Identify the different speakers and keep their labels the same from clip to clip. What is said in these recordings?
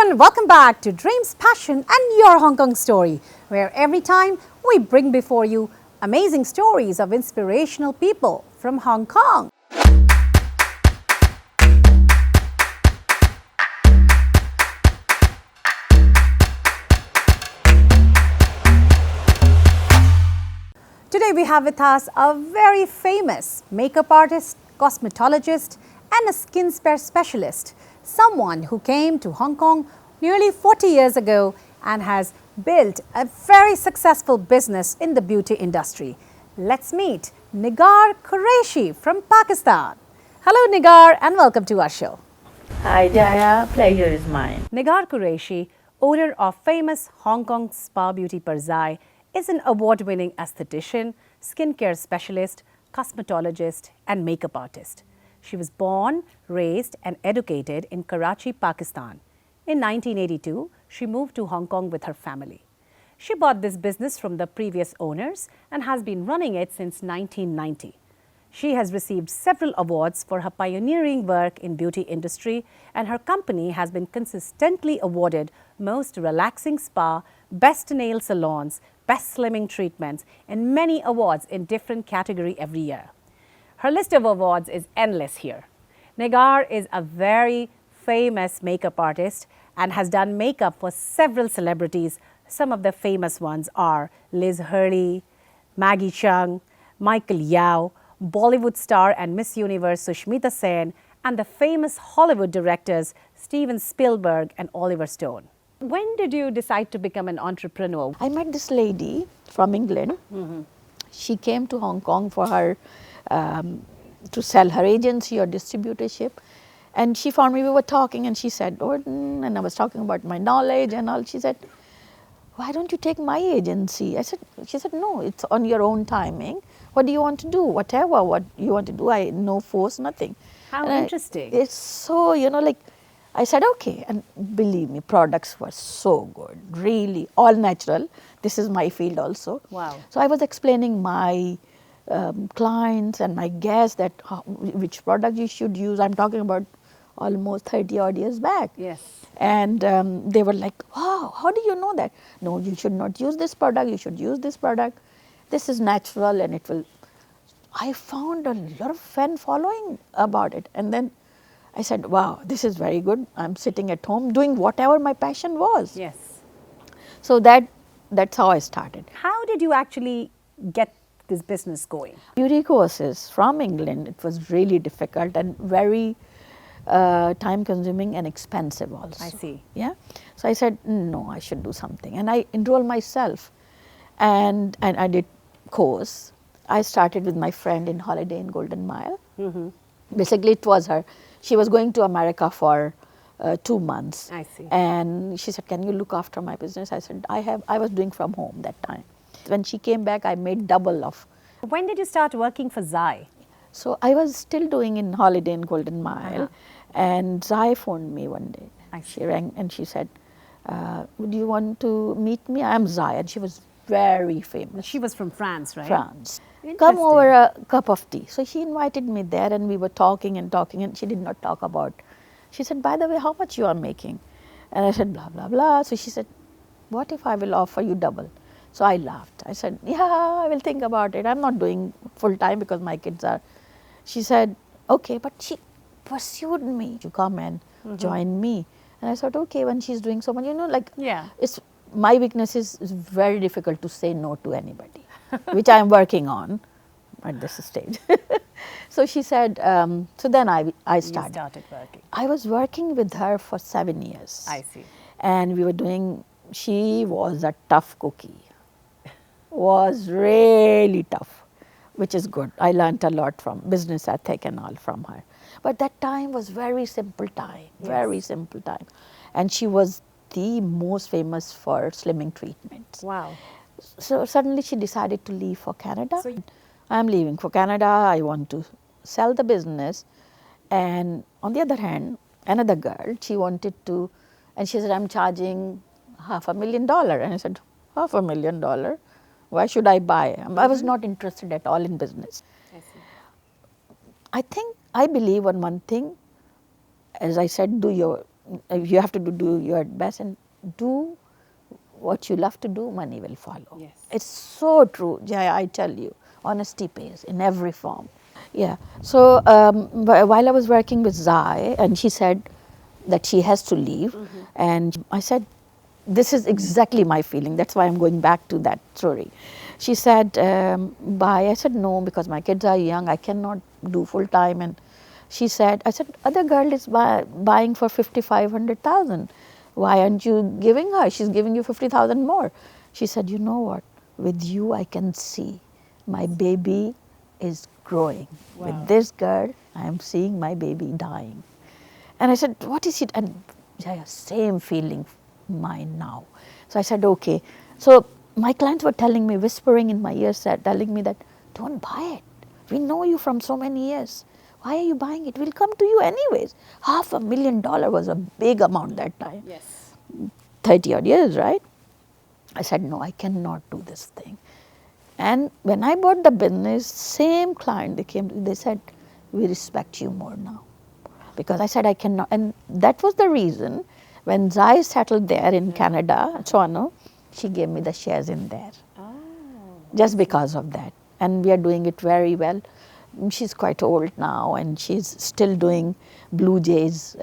Speaker 1: everyone, welcome back to Dreams, Passion and Your Hong Kong Story, where every time we bring before you amazing stories of inspirational people from Hong Kong. Today we have with us a very famous makeup artist, cosmetologist and a skin care specialist, someone who came to Hong Kong nearly 40 years ago and has built a very successful business in the beauty industry. Let's meet 𝐍𝐤𝐠𝐚𝐫 𝐞𝐬𝐡𝐢 from Pakistan. Hello 𝐍𝐤𝐠 and welcome to our show.
Speaker 2: Hi Jaya, pleasure is mine.
Speaker 1: 𝐍𝐤𝐠𝐚𝐫 𝐞𝐬𝐡𝐢, owner of famous Hong Kong spa beauty 𝐻𝑎𝑣𝑒, is an award-winning aesthetician, skincare specialist, cosmetologist and makeup artist. She was born, raised and educated in Karachi, Pakistan. In 1982, she moved to Hong Kong with her family. She bought this business from the previous owners and has been running it since 1990. She has received several awards for her pioneering work in beauty industry, and her company has been consistently awarded Most Relaxing Spa, Best Nail Salons, Best Slimming Treatments, and many awards in different categories every year. Her list of awards is endless here. 𝐍𝐤𝐠𝐚𝐫 is a very famous makeup artist and has done makeup for several celebrities. Some of the famous ones are Liz Hurley, Maggie Cheung, Michael Yao, Bollywood star and Miss Universe Sushmita Sen, and the famous Hollywood directors Steven Spielberg and Oliver Stone. When did you decide to become an entrepreneur?
Speaker 2: I met this lady from England. She came to Hong Kong for her to sell her agency or distributorship, and she found me. We were talking and she said, and I was talking about my knowledge and all. She said, why don't you take my agency? She said, no, it's on your own timing. What do you want to do? Whatever what you want to do, no force, nothing.
Speaker 1: How interesting.
Speaker 2: It's so, I said, okay. And believe me, products were so good, really, all natural. This is my field also.
Speaker 1: Wow.
Speaker 2: So I was explaining my clients and my guests that which product you should use. I'm talking about almost 30 odd years back.
Speaker 1: Yes.
Speaker 2: And they were like, wow, how do you know that? No, you should not use this product, you should use this product. This is natural and it will. I found a lot of fan following about it. And then I said, wow, this is very good. I'm sitting at home doing whatever my passion was.
Speaker 1: Yes.
Speaker 2: So that's how I started.
Speaker 1: How did you actually get this business going?
Speaker 2: Beauty courses from England, it was really difficult and very time consuming and expensive also.
Speaker 1: I see.
Speaker 2: Yeah. So I said, no, I should do something. And I enrolled myself and I did course. I started with my friend in holiday in Golden Mile. Basically it was her. She was going to America for 2 months.
Speaker 1: I see.
Speaker 2: And she said, can you look after my business? I said, I was doing from home that time. When she came back, I made double of.
Speaker 1: When did you start working for 𝐍𝐲?
Speaker 2: So I was still doing in holiday in Golden Mile, and 𝐍𝐲 phoned me one day. She rang and she said, would you want to meet me? I'm 𝐍𝐲, and she was very famous.
Speaker 1: She was from France, right?
Speaker 2: France. Come over a cup of tea. So she invited me there and we were talking and she did not talk about. She said, by the way, how much you are making? And I said, blah, blah, blah. So she said, what if I will offer you double? So I laughed. I said, yeah, I will think about it. I'm not doing full time because my kids are. She said, okay, but she pursued me to come and join me. And I thought, okay, when she's doing so much, it's my weakness is very difficult to say no to anybody, which I'm working on at this stage. So she said, so then I started.
Speaker 1: You started working.
Speaker 2: I was working with her for 7 years.
Speaker 1: I see.
Speaker 2: And we were doing, she was a tough cookie, was really tough, which is good. I learned a lot from business ethic and all from her. But that time was very simple time, very simple time. And she was the most famous for slimming treatments.
Speaker 1: Wow.
Speaker 2: So suddenly she decided to leave for Canada. So I'm leaving for Canada. I want to sell the business. And on the other hand, another girl, she wanted to, and she said, I'm charging $500,000. And I said, $500,000? Why should I buy? I was not interested at all in business.
Speaker 1: I see.
Speaker 2: I believe on one thing, as I said, do your you have to do your best and do what you love to do, money will follow.
Speaker 1: Yes.
Speaker 2: It's so true, Jaya, I tell you. Honesty pays in every form. Yeah. So while I was working with 𝐍𝐲, and she said that she has to leave, and I said, this is exactly my feeling. That's why I'm going back to that story. She said, bye. I said, no, because my kids are young. I cannot do full time. And she said, I said, other girl is buying for 55,000. Why aren't you giving her? She's giving you 50,000 more. She said, you know what? With you, I can see my baby is growing.
Speaker 1: Wow.
Speaker 2: With this girl, I am seeing my baby dying. And I said, what is it? And Jaya, same feeling mine now. So I said, okay. So my clients were telling me, whispering in my ear, telling me that, don't buy it. We know you from so many years. Why are you buying it? We'll come to you anyways. $500,000 was a big amount that time.
Speaker 1: Yes.
Speaker 2: 30 odd years, right? I said, no, I cannot do this thing. And when I bought the business, same client, they came, they said, we respect you more now. Because I said, I cannot. And that was the reason when 𝐍𝐲 settled there in Canada, Toronto, she gave me the shares in there.
Speaker 1: Oh.
Speaker 2: Just because of that. And we are doing it very well. She's quite old now, and she's still doing Blue Jays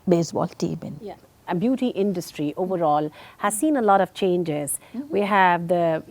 Speaker 2: baseball team in.
Speaker 1: Yeah. A beauty industry overall has seen a lot of changes. We have the,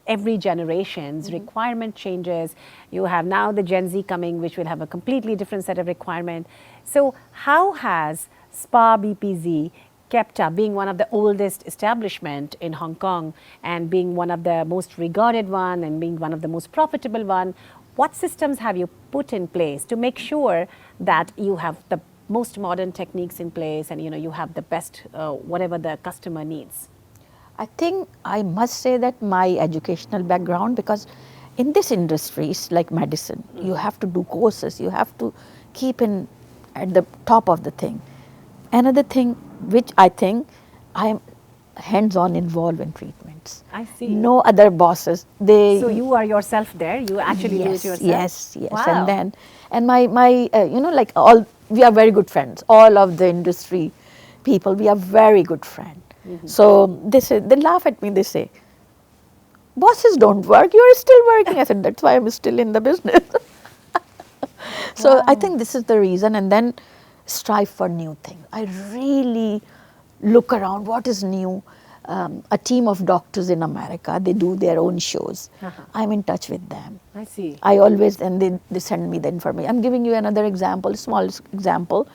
Speaker 1: every generation's requirement changes. You have now the Gen Z coming, which will have a completely different set of requirement. So how has Spa BPZ kept up, being one of the oldest establishment in Hong Kong and being one of the most regarded one and being one of the most profitable one? What systems have you put in place to make sure that you have the most modern techniques in place and you have the best whatever the customer needs?
Speaker 2: I think I must say that my educational background, because in this industry, it's like medicine. You have to do courses. You have to keep at the top of the thing. Another thing which I think I am hands-on involved in treatments.
Speaker 1: I see.
Speaker 2: No other bosses.
Speaker 1: So you are yourself there. You actually do it yourself.
Speaker 2: Yes.
Speaker 1: Wow.
Speaker 2: And my like all, we are very good friends. All of the industry people, we are very good friends. So they laugh at me. They say, bosses don't work. You are still working. I said, that's why I'm still in the business. So
Speaker 1: Wow.
Speaker 2: I think this is the reason. And then strive for new things. I really look around, what is new? A team of doctors in America, they do their own shows. I'm in touch with them.
Speaker 1: I see.
Speaker 2: I always, and they send me the information. I'm giving you another example, small example.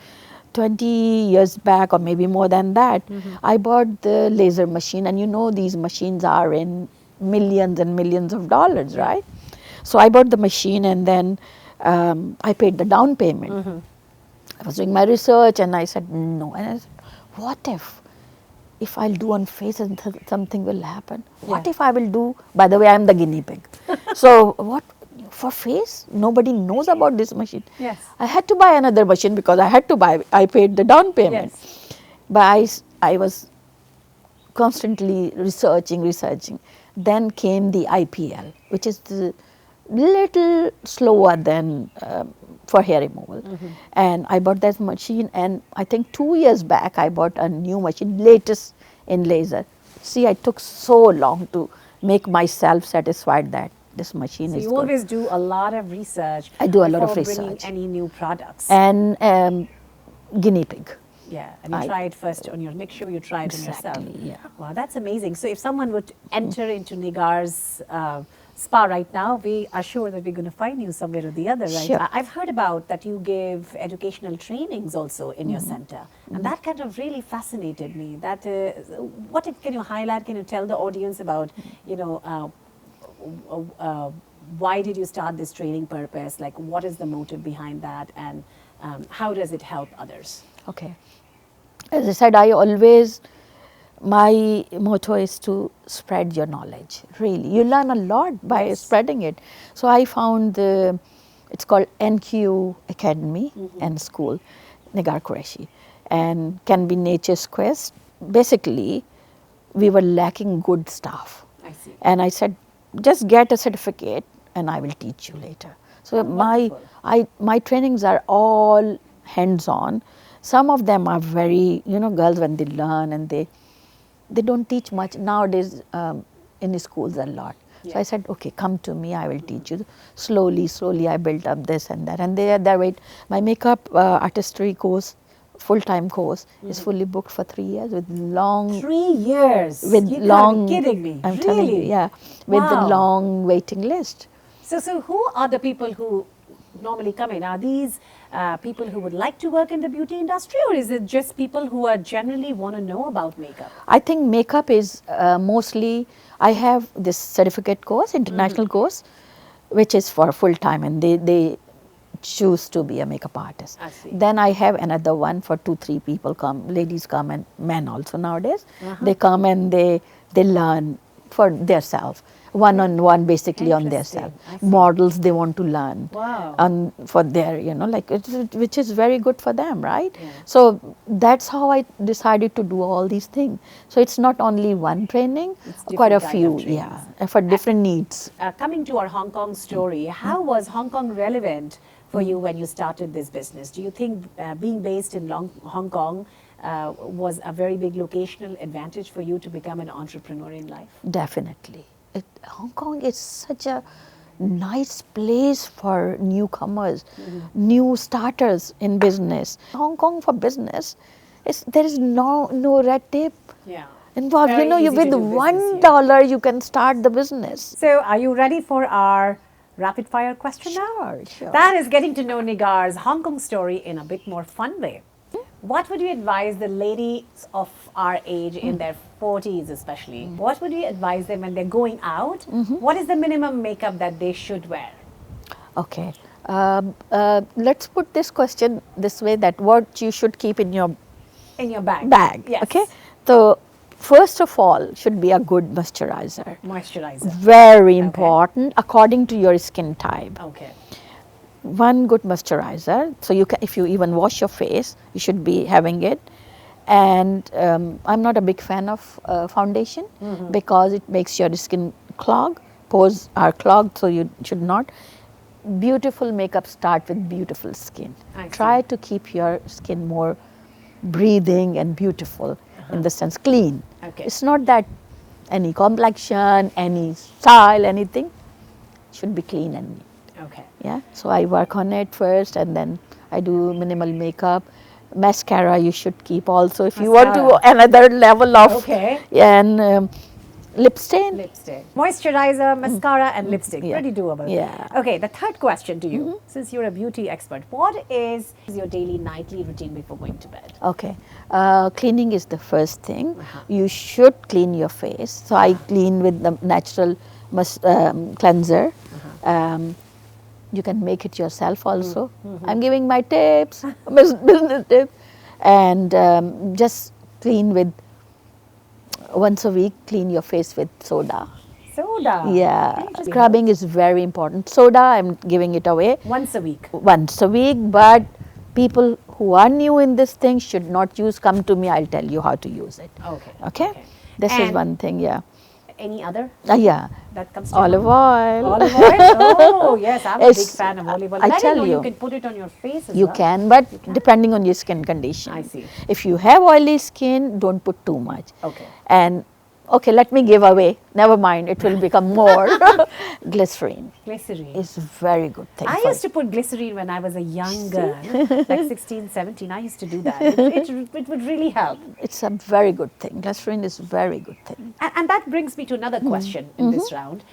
Speaker 2: 20 years back or maybe more than that, I bought the laser machine, and these machines are in millions and millions of dollars, right? So I bought the machine, and then I paid the down payment. I was doing my research, and I said, no. And I said, what if I'll do on face and something will happen? What if I will do, by the way, I'm the guinea pig. So what, for face? Nobody knows about this machine.
Speaker 1: Yes.
Speaker 2: I had to buy another machine because I paid the down payment.
Speaker 1: Yes.
Speaker 2: But I was constantly researching. Then came the IPL, which is the little slower than for hair removal. And I bought that machine, and I think 2 years back I bought a new machine, latest in laser. See, I took so long to make myself satisfied that this machine is
Speaker 1: So you
Speaker 2: good.
Speaker 1: always do a lot of research.
Speaker 2: I do a lot of
Speaker 1: before bringing
Speaker 2: research.
Speaker 1: any new products.
Speaker 2: And guinea pig.
Speaker 1: Yeah, and you try it first on make sure you try it on yourself.
Speaker 2: Exactly, yeah.
Speaker 1: Wow, that's amazing. So if someone would enter into Nigar's spa right now, we are sure that we're going to find you somewhere or the other, right?
Speaker 2: Sure.
Speaker 1: I've heard about that you give educational trainings also in your center, and that kind of really fascinated me. That can you highlight? Can you tell the audience about, why did you start this training purpose? Like, what is the motive behind that, and how does it help others?
Speaker 2: Okay. As I said, my motto is to spread your knowledge, really. You learn a lot by spreading it. So I found it's called 𝑁𝑄 Academy and School, Nigar Qureshi, and can be Nature's Quest. Basically, we were lacking good staff.
Speaker 1: I see.
Speaker 2: And I said, just get a certificate and I will teach you later. So my trainings are all hands-on. Some of them are very, girls when they learn and they don't teach much nowadays in the schools a lot. So I said, okay, come to me, I will teach you. Slowly I built up this and that. And they wait. My makeup artistry course, full-time course, is fully booked for 3 years with long...
Speaker 1: 3 years?
Speaker 2: With
Speaker 1: You
Speaker 2: long...
Speaker 1: can't be kidding me.
Speaker 2: I'm
Speaker 1: really?
Speaker 2: telling you, yeah. With the long waiting list.
Speaker 1: So who are the people who normally come in? Are these people who would like to work in the beauty industry, or is it just people who are generally want to know about makeup?
Speaker 2: I think makeup is mostly, I have this certificate course, international course, which is for full time, and they choose to be a makeup artist.
Speaker 1: I see.
Speaker 2: Then I have another one for 2-3 people come, ladies come and men also nowadays. They come and they learn for themselves. One-on-one, basically on their self. Models they want to learn.
Speaker 1: Wow.
Speaker 2: And for their, which is very good for them, right? Yeah. So that's how I decided to do all these things. So it's not only one training, quite a few, for different needs.
Speaker 1: Coming to our Hong Kong story, how was Hong Kong relevant for you when you started this business? Do you think being based in Hong Kong was a very big locational advantage for you to become an entrepreneur in life?
Speaker 2: Definitely. Hong Kong is such a nice place for newcomers, new starters in business. Hong Kong for business, there is no red tape involved.
Speaker 1: Very
Speaker 2: With $1 you can start the business.
Speaker 1: So are you ready for our rapid fire question now?
Speaker 2: Sure.
Speaker 1: That is getting to know Nigar's Hong Kong story in a bit more fun way. What would you advise the ladies of our age, in their 40s especially, what would you advise them when they're going out? What is the minimum makeup that they should wear?
Speaker 2: Okay, let's put this question this way, that what you should keep in your
Speaker 1: bag. Yes.
Speaker 2: Okay, so first of all should be a good moisturizer.
Speaker 1: Moisturizer.
Speaker 2: Very important, according to your skin type.
Speaker 1: Okay.
Speaker 2: One good moisturizer, so you can, if you even wash your face, you should be having it. And I'm not a big fan of foundation because it makes your skin clog. Pores are clogged, so you should not. Beautiful makeup start with beautiful skin. Try to keep your skin more breathing and beautiful, in the sense clean.
Speaker 1: Okay.
Speaker 2: It's not that any complexion, any style, anything should be clean and neat.
Speaker 1: Okay.
Speaker 2: Yeah, so I work on it first, and then I do minimal makeup. Mascara you should keep also if you want to another level of.
Speaker 1: Okay.
Speaker 2: And lipstick.
Speaker 1: Moisturizer, mascara and lipstick. Pretty doable.
Speaker 2: Yeah.
Speaker 1: Okay, the third question to you, since you're a beauty expert, what is your daily nightly routine before going to bed?
Speaker 2: Okay, cleaning is the first thing. You should clean your face. So I clean with the natural cleanser. You can make it yourself also. I'm giving my tips, business tips. And just clean with, once a week, clean your face with soda.
Speaker 1: Soda?
Speaker 2: Yeah. Scrubbing is very important. Soda, I'm giving it away.
Speaker 1: Once a week?
Speaker 2: Once a week, but people who are new in this thing should not use, come to me, I'll tell you how to use it. Okay? This is one thing, yeah.
Speaker 1: Any other?
Speaker 2: Yeah.
Speaker 1: That comes to
Speaker 2: olive oil.
Speaker 1: Olive oil? Oh, yes, I'm a big fan of olive oil.
Speaker 2: I tell
Speaker 1: you can put it on your face as
Speaker 2: you
Speaker 1: well.
Speaker 2: Can, but depending on your skin condition.
Speaker 1: I see.
Speaker 2: If you have oily skin, don't put too much.
Speaker 1: Okay.
Speaker 2: And, okay, let me give away. Never mind, it will become more. Glycerine.
Speaker 1: Glycerine.
Speaker 2: Is very good thing.
Speaker 1: I used to put glycerine when I was a young girl, like 16, 17. I used to do that. It would really help.
Speaker 2: It's a very good thing. Glycerine is a very good thing.
Speaker 1: And that brings me to another question in this round.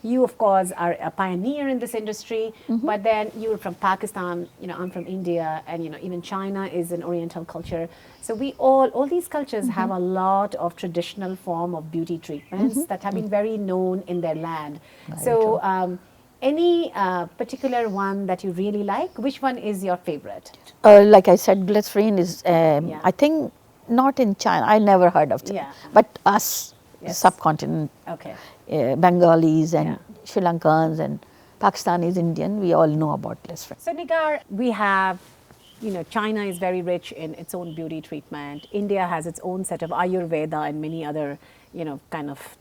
Speaker 1: You, of course, are a pioneer in this industry, but then you're from Pakistan, I'm from India, and, even China is an Oriental culture. So we all these cultures have a lot of traditional form of beauty treatments that have been very known in their land. So any particular one that you really like? Which one is your favorite?
Speaker 2: Like I said, glycerine is, I think, not in China. I never heard of it. But us, the subcontinent, Bengalis and Sri Lankans and Pakistanis, Indian, we all know about glycerine.
Speaker 1: So Nigar, we have, China is very rich in its own beauty treatment. India has its own set of Ayurveda and many other, kind of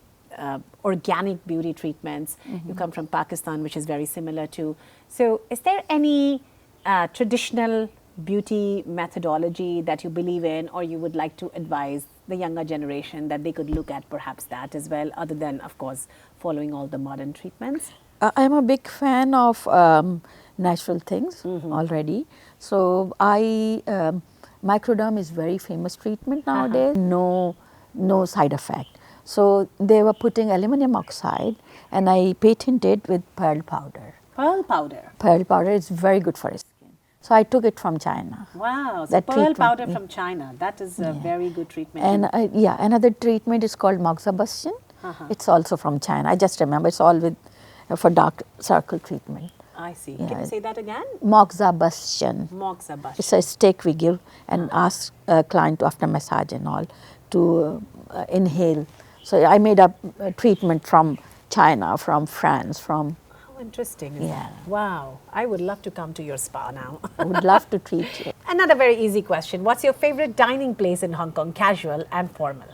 Speaker 1: organic beauty treatments. You come from Pakistan, which is very similar to. So is there any traditional beauty methodology that you believe in, or you would like to advise the younger generation that they could look at perhaps that as well, other than, of course, following all the modern treatments?
Speaker 2: I'm a big fan of natural things already. So microderm is very famous treatment nowadays. No side effect. So they were putting aluminum oxide, and I patented with pearl powder.
Speaker 1: Pearl powder?
Speaker 2: Pearl powder is very good for skin. So I took it from China.
Speaker 1: Wow, so pearl powder from China, that is a very good treatment.
Speaker 2: And yeah, another treatment is called 𝐬𝐽. It's also from China. I just remember, it's all with for dark circle treatment.
Speaker 1: I see. Can you say that again?
Speaker 2: 𝐬𝐽.
Speaker 1: 𝐬𝐽.
Speaker 2: It's a stick we give and ask a client to, after massage and all, to inhale. So I made a treatment from China, from France, from...
Speaker 1: How interesting is that? Wow. I would love to come to your spa now.
Speaker 2: I would love to treat you.
Speaker 1: Another very easy question. What's your favorite dining place in Hong Kong, casual and formal?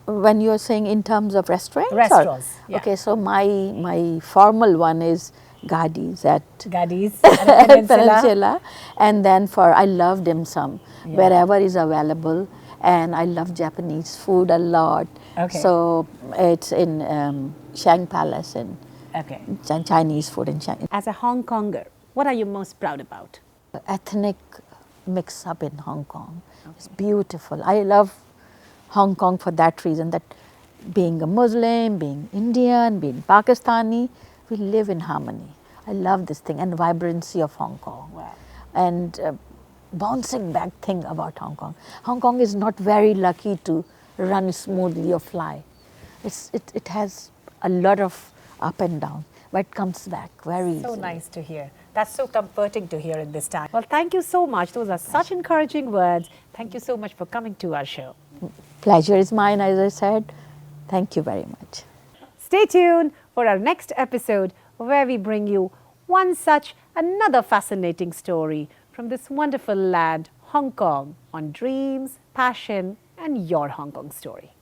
Speaker 2: When you're saying in terms of restaurants?
Speaker 1: Restaurants, yeah.
Speaker 2: Okay, so my formal one is Ghadi's at
Speaker 1: Ghadi's at
Speaker 2: Peninsula. And then I love dim sum, wherever is available. And I love Japanese food a lot.
Speaker 1: Okay.
Speaker 2: So it's in Shang Palace and Chinese food in Shanghai.
Speaker 1: As a Hong Konger, what are you most proud about?
Speaker 2: Ethnic mix up in Hong Kong. It's beautiful. I love Hong Kong for that reason, that being a Muslim, being Indian, being Pakistani, we live in harmony. I love this thing, and vibrancy of Hong Kong.
Speaker 1: Wow.
Speaker 2: And bouncing back thing about Hong Kong. Hong Kong is not very lucky to run smoothly or fly. It has a lot of up and down, but it comes back very easily.
Speaker 1: So nice to hear. That's so comforting to hear in this time. Well, thank you so much. Those are such encouraging words. Thank you so much for coming to our show.
Speaker 2: Pleasure is mine, as I said. Thank you very much.
Speaker 1: Stay tuned for our next episode, where we bring you another fascinating story from this wonderful land, Hong Kong, on dreams, passion, and your Hong Kong story.